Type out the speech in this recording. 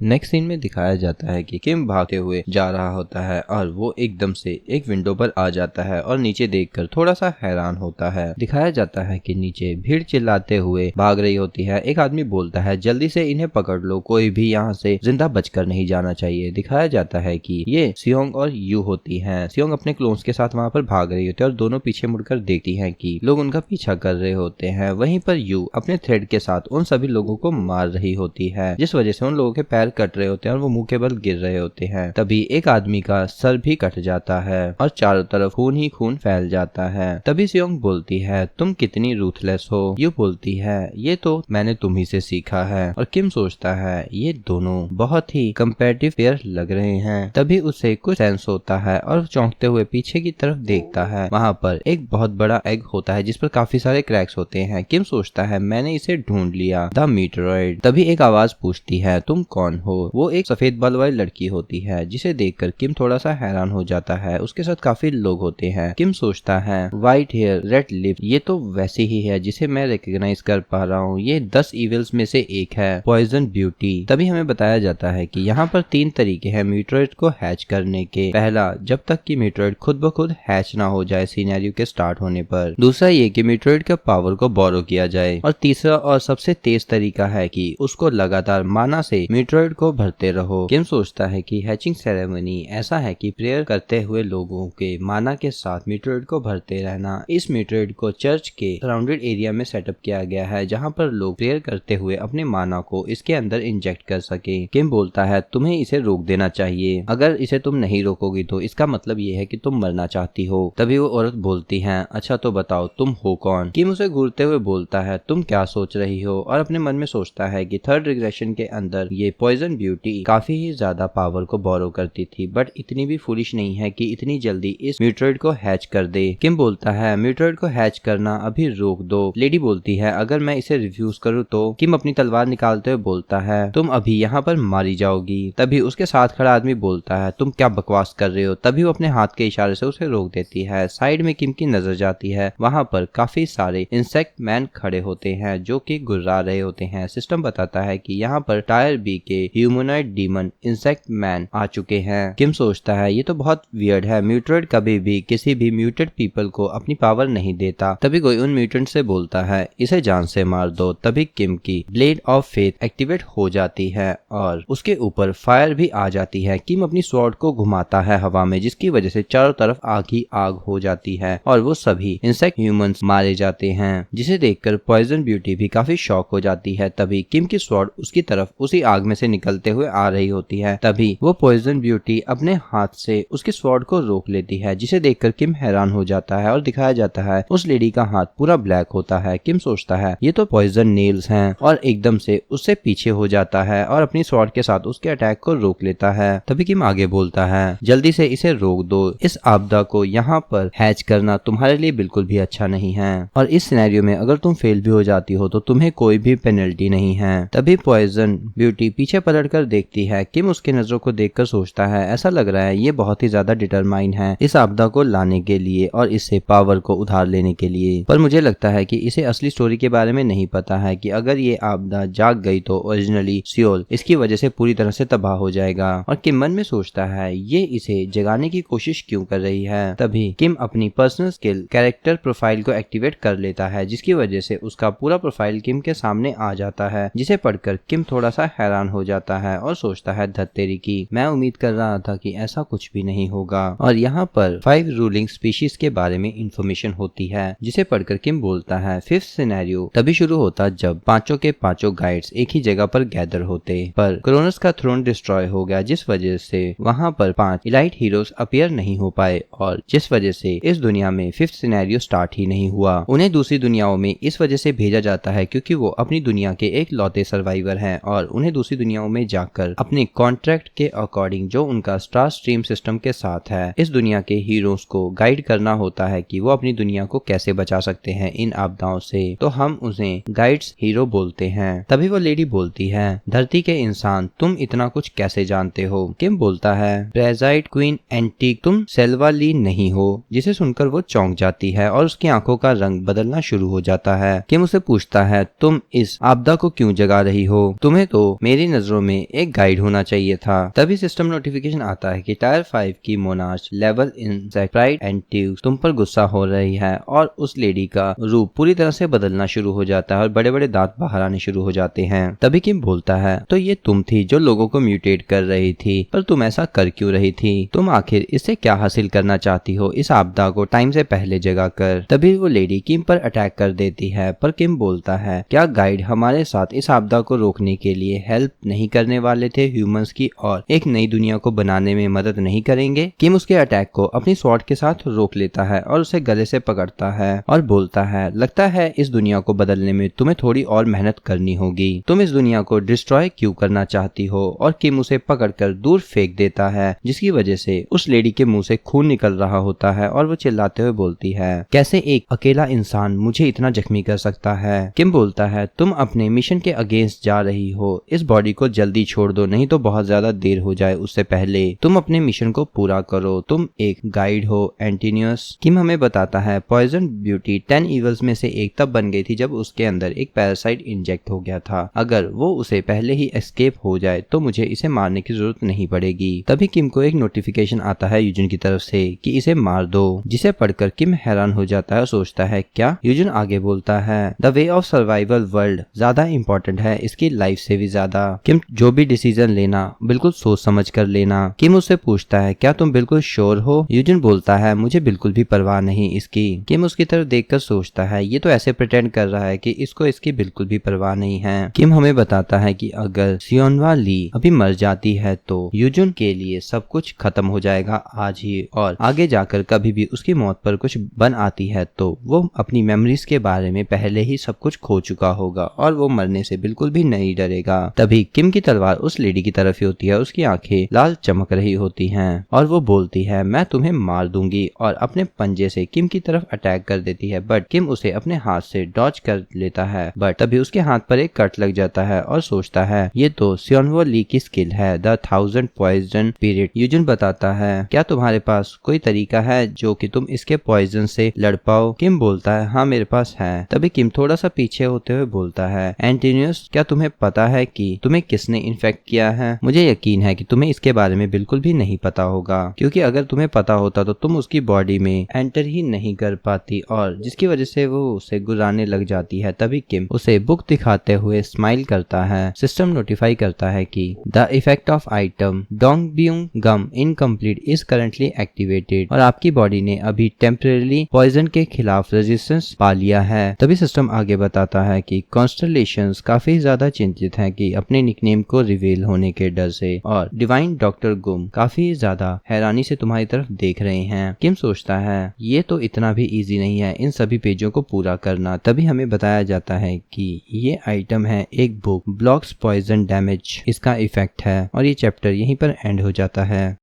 Next scene में दिखाया जाता है कि किम भागते हुए जा रहा होता है और वो एकदम से एक विंडो पर आ जाता है और नीचे देखकर थोड़ा सा हैरान होता है। दिखाया जाता है कि नीचे भीड़ चिल्लाते हुए भाग रही होती है। एक आदमी बोलता है जल्दी से इन्हें पकड़ लो, कोई भी यहाँ से जिंदा बचकर नहीं जाना चाहिए। दिखाया जाता है कि ये सियोंग और यू होती है। सियोंग अपने क्लोन्स के साथ वहाँ पर भाग रही होती है और दोनों पीछे मुड़कर देखती है कि लोग उनका पीछा कर रहे होते हैं। वहीं पर यू अपने थ्रेड के साथ उन सभी लोगों को मार रही होती है, जिस वजह से उन लोगों के पैर कट रहे होते हैं और वो मुंह के बल गिर रहे होते हैं। तभी एक आदमी का सर भी कट जाता है और चारों तरफ खून ही खून फैल जाता है। तभी सियोंग बोलती है तुम कितनी रूथलेस हो। यू बोलती है ये तो मैंने तुम्ही से सीखा है। और किम सोचता है ये दोनों बहुत ही कंपैरेटिव पेयर लग रहे हैं। तभी उसे कुछ सेंस होता है और चौंकते हुए पीछे की तरफ देखता है। वहाँ पर एक बहुत बड़ा एग होता है जिस पर काफी सारे क्रैक्स होते हैं। किम सोचता है मैंने इसे ढूंढ लिया, द मीटरॉइड। तभी एक आवाज पूछती है तुम कौन हो। वो एक सफेद बाल वाली लड़की होती है, जिसे देखकर किम थोड़ा सा हैरान हो जाता है। उसके साथ काफी लोग होते हैं। किम सोचता है व्हाइट हेयर रेड लिप, ये तो वैसी ही है जिसे मैं रिकॉग्नाइज कर पा रहा हूँ। ये 10 इविल्स में से एक है, पॉइजन ब्यूटी। तभी हमें बताया जाता है कि यहाँ पर 3 तरीके हैं मीटरॉइड को हैच करने के। पहला, जब तक कि मीटरॉइड खुद ब खुद हैच ना हो जाए सिनेरियो के स्टार्ट होने पर। दूसरा ये कि मीटरॉइड के पावर को बोरो किया जाए। और तीसरा और सबसे तेज तरीका है कि उसको लगातार माना से मीटरॉइड को भरते रहो। किम सोचता है कि हैचिंग सेरेमनी ऐसा है कि प्रेयर करते हुए लोगों के माना के साथ मीटरॉइड को भरते रहना। इस मीटरॉइड को चर्च के सराउंडेड एरिया में सेटअप किया गया है, जहाँ पर लोग प्रेयर करते हुए अपने माना को इसके अंदर इंजेक्ट कर सके। किम बोलता है तुम्हें इसे रोक देना चाहिए, अगर इसे तुम नहीं रोकोगी तो इसका मतलब ये है कि तुम मरना चाहती हो। तभी वो औरत बोलती है अच्छा तो बताओ तुम हो कौन। किम उसे घूरते हुए बोलता है तुम क्या सोच रही हो। और अपने मन में सोचता है कि थर्ड रिग्रेशन के अंदर ये पॉइजन ब्यूटी काफी ही ज्यादा पावर को बोरो करती थी, बट इतनी भी फूलिश नहीं है कि इतनी जल्दी इस म्यूटरॉइड को हैच कर दे। किम बोलता है म्यूटरॉइड को हैच करना अभी रोक दो। लेडी बोलती है अगर मैं इसे रिफ्यूज करूँ तो। किम अपनी तलवार निकालते हुए बोलता है तुम अभी यहाँ पर मारी जाओगी। तभी उसके साथ खड़ा आदमी बोलता है तुम क्या बकवास कर रहे हो। तभी वो अपने हाथ के इशारे से उसे रोक देती है। साइड में किम की नजर जाती है, वहाँ पर काफी सारे इंसेक्ट मैन खड़े होते हैं जो कि गुर्रा रहे होते हैं। सिस्टम बताता है कि यहाँ पर टायर बी के ह्यूमनॉइड डीमन इंसेक्ट मैन आ चुके हैं। किम सोचता है ये तो बहुत वियर्ड है, म्यूटेड कभी भी किसी भी म्यूटेड पीपल को अपनी पावर नहीं देता। तभी कोई उन म्यूटेंट से बोलता है इसे जान से मार दो। तभी किम की ब्लेड ऑफ फेथ एक्टिवेट हो जाती है और उसके ऊपर फायर भी आ जाती है। किम अपनी स्वॉर्ड को घुमाता है हवा में, जिसकी वजह से चारों तरफ आग ही आग हो जाती है और वो सभी इंसेक्ट ह्यूमंस मारे जाते हैं, जिसे देखकर पॉइजन ब्यूटी भी काफी शॉक हो जाती है। तभी किम की स्वॉर्ड उसकी तरफ उसी आग में से निकलते हुए आ रही होती है। तभी वो पॉइजन ब्यूटी अपने हाथ से उसकी स्वॉर्ड को रोक लेती है, जिसे देखकर किम हैरान हो जाता है और दिखाया जाता है उस लेडी का हाथ पूरा ब्लैक होता है। किम सोचता है ये तो पॉइजन नेल्स हैं और एकदम से उससे पीछे हो जाता है और अपनी स्वॉर्ड के साथ उसके अटैक को रोक लेता है। तभी किम आगे बोलता है जल्दी से इसे रोक दो, इस आपदा को यहाँ पर हैच करना तुम्हारे लिए बिल्कुल भी अच्छा नहीं है और इस सिनेरियो में अगर तुम फेल भी हो जाती हो तो तुम्हें कोई भी पेनल्टी नहीं है। तभी पॉइजन ब्यूटी पीछे पलटकर देखती है। किम उसकी नजरों को देखकर सोचता है ऐसा लग रहा है ये बहुत ही ज्यादा डिटरमाइन है इस आपदा को लाने के लिए और इससे पावर को उधार लेने के लिए। पर मुझे लगता है कि इसे असली स्टोरी के बारे में नहीं पता है कि अगर ये आपदा जाग गई तो ओरिजिनली सियोल इसकी वजह से पूरी तरह से तबाह हो जाएगा। और किम मन में सोचता है ये इसे जगाने की कोशिश क्यों कर रही है। तभी किम अपनी पर्सनल स्किल कैरेक्टर प्रोफाइल को एक्टिवेट कर लेता है, जिसकी वजह से उसका पूरा प्रोफाइल किम के सामने आ जाता है, जिसे पढ़कर किम थोड़ा सा हैरान हो जाता है और सोचता है धत्तेरी की, मैं उम्मीद कर रहा था कि ऐसा कुछ भी नहीं होगा। और यहाँ पर 5 रूलिंग स्पीशीज के बारे में इंफॉर्मेशन होती है, जिसे पढ़कर किम बोलता है 5th सिनेरियो तभी शुरू होता जब पांचों के पांचों गाइड्स एक ही जगह पर गैदर होते, पर क्रोनस का थ्रोन डिस्ट्रॉय हो गया, जिस वजह से वहाँ पर 5 इलाइट हीरोज अपीयर नहीं हो पाए और जिस वजह से इस दुनिया में 5th सिनेरियो स्टार्ट ही नहीं हुआ। उन्हें दूसरी दुनियाओं में इस वजह से भेजा जाता है क्योंकि वो अपनी दुनिया के एक लौते सर्वाइवर हैं और उन्हें दूसरी दुनियाओं में जाकर अपने कॉन्ट्रैक्ट के अकॉर्डिंग जो उनका स्टार स्ट्रीम सिस्टम के साथ है, इस दुनिया के हीरोज को गाइड करना होता है कि वो अपनी दुनिया को कैसे बचा सकते हैं इन आपदाओं से। तो हम उन्हें गाइड्स हीरो बोलते हैं। तभी वो लेडी बोलती है धरती के इंसान तुम इतना कुछ कैसे जानते हो। किम बोलता है प्रेजाइड क्वीन एंटीक तुम सेल्वा ली नहीं हो, जिसे सुनकर वो चौंक जाती है और उसकी आंखों का रंग बदलना शुरू हो जाता है। किम उसे पूछता है तुम इस आपदा को क्यों जगा रही हो, तुम्हें तो मेरी नजरों नजरों में एक गाइड होना चाहिए था। तभी सिस्टम नोटिफिकेशन आता है कि टायर 5 की monarch level insecticide and tubes तुम पर गुस्सा हो रही है और उस लेडी का रूप पूरी तरह से बदलना शुरू हो जाता है और बड़े बड़े दांत बाहर आने शुरू हो जाते हैं। तभी किम बोलता है, तो ये तुम थी जो लोगों को म्यूटेट कर रही थी, पर तुम ऐसा कर क्यों रही थी? तुम आखिर इससे क्या हासिल करना चाहती हो इस आपदा को टाइम से पहले जगा कर? तभी वो लेडी किम पर अटैक कर देती है, पर किम बोलता है, क्या गाइड हमारे साथ इस आपदा को रोकने के लिए हेल्प नहीं करने वाले थे ह्यूमंस की और एक नई दुनिया को बनाने में मदद नहीं करेंगे? किम उसके अटैक को अपनी स्वॉर्ड के साथ रोक लेता है और उसे गले से पकड़ता है और बोलता है, लगता है इस दुनिया को बदलने में तुम्हें थोड़ी और मेहनत करनी होगी। तुम इस दुनिया को डिस्ट्रॉय क्यों करना चाहती हो? और किम उसे पकड़कर दूर फेंक देता है, जिसकी वजह से उस लेडी के मुंह से खून निकल रहा होता है और वो चिल्लाते हुए बोलती है, कैसे एक अकेला इंसान मुझे इतना जख्मी कर सकता है? किम बोलता है, तुम अपने मिशन के अगेंस्ट जा रही हो, इस बॉडी को जल्दी छोड़ दो, नहीं तो बहुत ज्यादा देर हो जाए उससे पहले। तुम अपने मिशन को पूरा करो, तुम एक गाइड हो एंटीनियस। किम हमें बताता है, पॉइजन ब्यूटी 10 इवल्स में से एक तब बन गई थी जब उसके अंदर एक पैरासाइट इंजेक्ट हो गया था। अगर वो उसे पहले ही एस्केप हो जाए तो मुझे इसे मारने की जरूरत नहीं पड़ेगी। तभी किम को एक नोटिफिकेशन आता है यूजन की तरफ से कि इसे मार दो, जिसे पढ़कर किम हैरान हो जाता है और सोचता है, क्या? यूजन आगे बोलता है, the way of survival world ज्यादा इंपॉर्टेंट है इसकी लाइफ से भी ज्यादा। किम जो भी डिसीजन लेना बिल्कुल सोच समझ कर लेना। किम उससे पूछता है, क्या तुम बिल्कुल श्योर हो? यूजन बोलता है, मुझे बिल्कुल भी परवाह नहीं इसकी। किम उसकी तरफ देखकर सोचता है, ये तो ऐसे प्रिटेंड कर रहा है कि इसको इसकी बिल्कुल भी परवाह नहीं है। किम हमें बताता है कि अगर सियोनवा ली अभी मर जाती है तो यूजुन के लिए सब कुछ खत्म हो जाएगा आज ही, और आगे जाकर कभी भी उसकी मौत पर कुछ बन आती है तो वो अपनी मेमोरीज के बारे में पहले ही सब कुछ खो चुका होगा और वो मरने से बिल्कुल भी नहीं डरेगा। तभी किम की तलवार उस लेडी की तरफ ही होती है, उसकी आंखें लाल चमक रही होती हैं और वो बोलती है, मैं तुम्हें मार दूंगी, और अपने पंजे से किम की तरफ अटैक कर देती है। बट किम उसे अपने हाथ से डॉज कर लेता है, बट तभी उसके हाथ पर एक कट लग जाता है और सोचता है, ये तो सियोनवो ली की स्किल है, द 1000 पॉइजन पीरियड। यूजन बताता है, क्या तुम्हारे पास कोई तरीका है जो कि तुम इसके पॉइजन से लड़ पाओ? किम बोलता है, हाँ मेरे पास है। तभी किम थोड़ा सा पीछे होते हुए बोलता है, एंटीनियस, क्या तुम्हें पता है कि तुम्हें किसने इन्फेक्ट किया है? मुझे यकीन है कि तुम्हें इसके बारे में बिल्कुल भी नहीं पता होगा, क्योंकि अगर तुम्हें पता होता तो तुम उसकी बॉडी में एंटर ही नहीं कर पाती, और जिसकी वजह से वो उसे गुर्राने लग जाती है। तभी किम उसे बुक दिखाते हुए स्माइल करता है। सिस्टम नोटिफाई करता है कि द इफेक्ट ऑफ आइटम डोंगब्यूंग gum incomplete is currently activated, और आपकी बॉडी ने अभी टेम्परेरी पॉइजन के खिलाफ रेजिस्टेंस पा लिया है। तभी सिस्टम आगे बताता है कि कॉन्स्टलेशंस काफी ज्यादा चिंतित हैं कि अपने निकनेम को रिवील होने के डर से, और डिवाइन डॉक्टर गुम काफी ज्यादा हैरानी से तुम्हारी तरफ देख रहे हैं। किम सोचता है, ये तो इतना भी इजी नहीं है इन सभी पेजों को पूरा करना। तभी हमें बताया जाता है कि ये आइटम है एक बुक, ब्लॉक्स पॉइजन डैमेज, इसका इफेक्ट है, और ये चैप्टर यहीं पर एंड हो जाता है।